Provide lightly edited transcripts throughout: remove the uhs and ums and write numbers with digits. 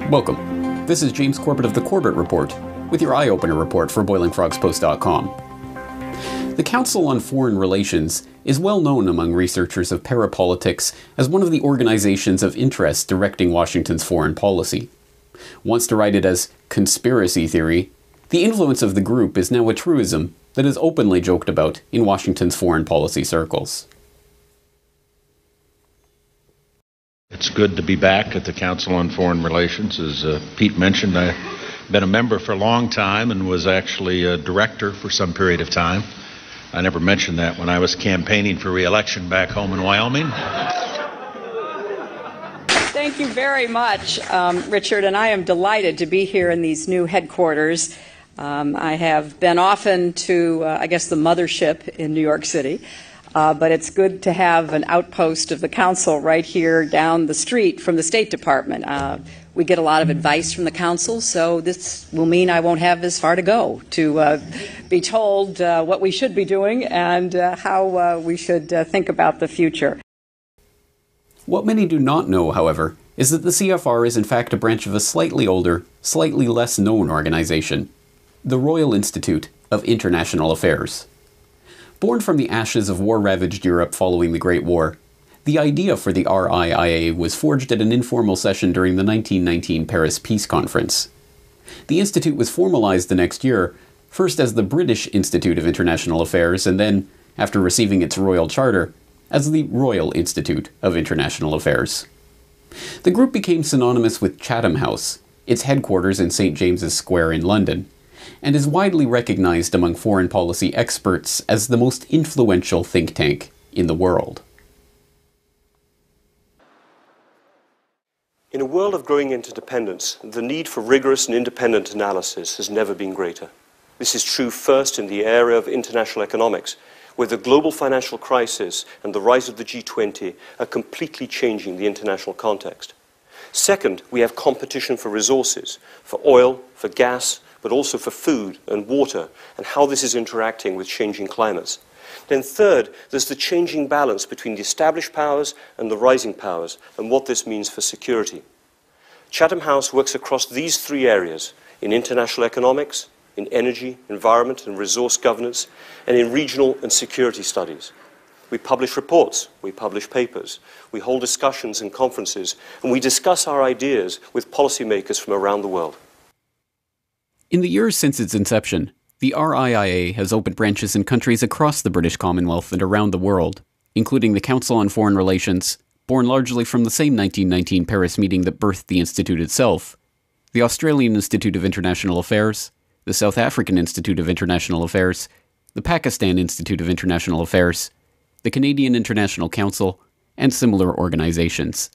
Welcome. This is James Corbett of the Corbett Report, with your eye-opener report for BoilingFrogsPost.com. The Council on Foreign Relations is well known among researchers of parapolitics as one of the organizations of interest directing Washington's foreign policy. Once derided as conspiracy theory, the influence of the group is now a truism that is openly joked about in Washington's foreign policy circles. It's good to be back at the Council on Foreign Relations. As Pete mentioned, I've been a member for a long time and was actually a director for some period of time. I never mentioned that when I was campaigning for re-election back home in Wyoming. Thank you very much, Richard, and I am delighted to be here in these new headquarters. I have been often to, the mothership in New York City. But it's good to have an outpost of the Council right here down the street from the State Department. We get a lot of advice from the Council, so this will mean I won't have as far to go to be told what we should be doing and how we should think about the future. What many do not know, however, is that the CFR is in fact a branch of a slightly older, slightly less known organization, the Royal Institute of International Affairs. Born from the ashes of war-ravaged Europe following the Great War, the idea for the RIIA was forged at an informal session during the 1919 Paris Peace Conference. The institute was formalized the next year, first as the British Institute of International Affairs, and then, after receiving its royal charter, as the Royal Institute of International Affairs. The group became synonymous with Chatham House, its headquarters in St. James's Square in London, and is widely recognized among foreign policy experts as the most influential think tank in the world. In a world of growing interdependence, the need for rigorous and independent analysis has never been greater. This is true first in the area of international economics, where the global financial crisis and the rise of the G20 are completely changing the international context. Second, we have competition for resources, for oil, for gas, but also for food and water, and how this is interacting with changing climates. Then third, there's the changing balance between the established powers and the rising powers, and what this means for security. Chatham House works across these three areas, in international economics, in energy, environment and resource governance, and in regional and security studies. We publish reports, we publish papers, we hold discussions and conferences, and we discuss our ideas with policymakers from around the world. In the years since its inception, the RIIA has opened branches in countries across the British Commonwealth and around the world, including the Council on Foreign Relations, born largely from the same 1919 Paris meeting that birthed the Institute itself, the Australian Institute of International Affairs, the South African Institute of International Affairs, the Pakistan Institute of International Affairs, the Canadian International Council, and similar organizations.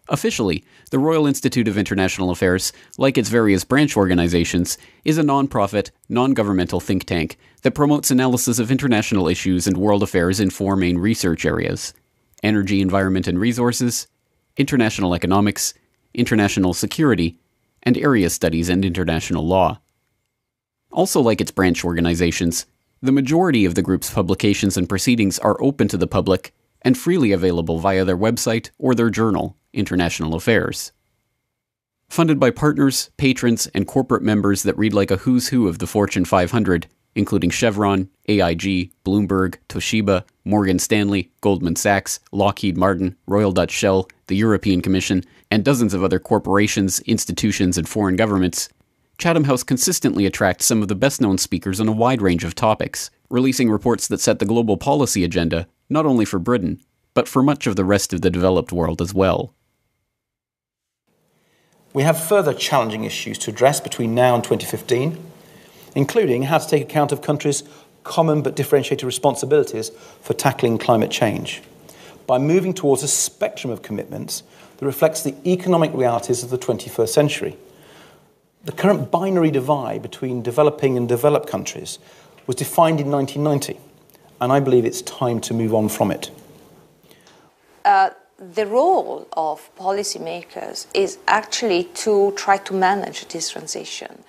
Officially, the Royal Institute of International Affairs, like its various branch organizations, is a non-profit, non-governmental think tank that promotes analysis of international issues and world affairs in four main research areas: energy, environment and resources, international economics, international security, and area studies and international law. Also like its branch organizations, the majority of the group's publications and proceedings are open to the public and freely available via their website or their journal, International Affairs. Funded by partners, patrons, and corporate members that read like a who's who of the Fortune 500, including Chevron, AIG, Bloomberg, Toshiba, Morgan Stanley, Goldman Sachs, Lockheed Martin, Royal Dutch Shell, the European Commission, and dozens of other corporations, institutions, and foreign governments, Chatham House consistently attracts some of the best-known speakers on a wide range of topics, releasing reports that set the global policy agenda, not only for Britain, but for much of the rest of the developed world as well. We have further challenging issues to address between now and 2015, including how to take account of countries' common but differentiated responsibilities for tackling climate change, by moving towards a spectrum of commitments that reflects the economic realities of the 21st century. The current binary divide between developing and developed countries was defined in 1990, and I believe it's time to move on from it. The role of policymakers is actually to try to manage this transition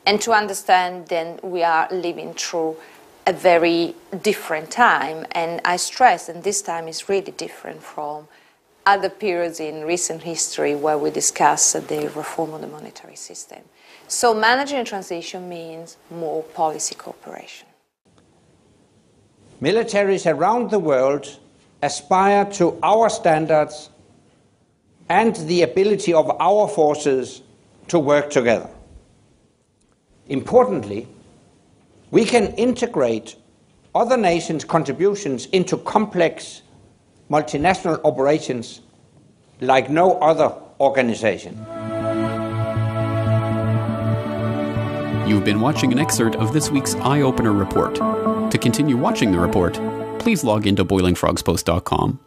and to understand that we are living through a very different time. And I stress, and this time is really different from other periods in recent history where we discuss the reform of the monetary system. So managing a transition means more policy cooperation. Militaries around the world aspire to our standards and the ability of our forces to work together. Importantly, we can integrate other nations' contributions into complex multinational operations like no other organization. You've been watching an excerpt of this week's Eye Opener report. To continue watching the report, please log into boilingfrogspost.com.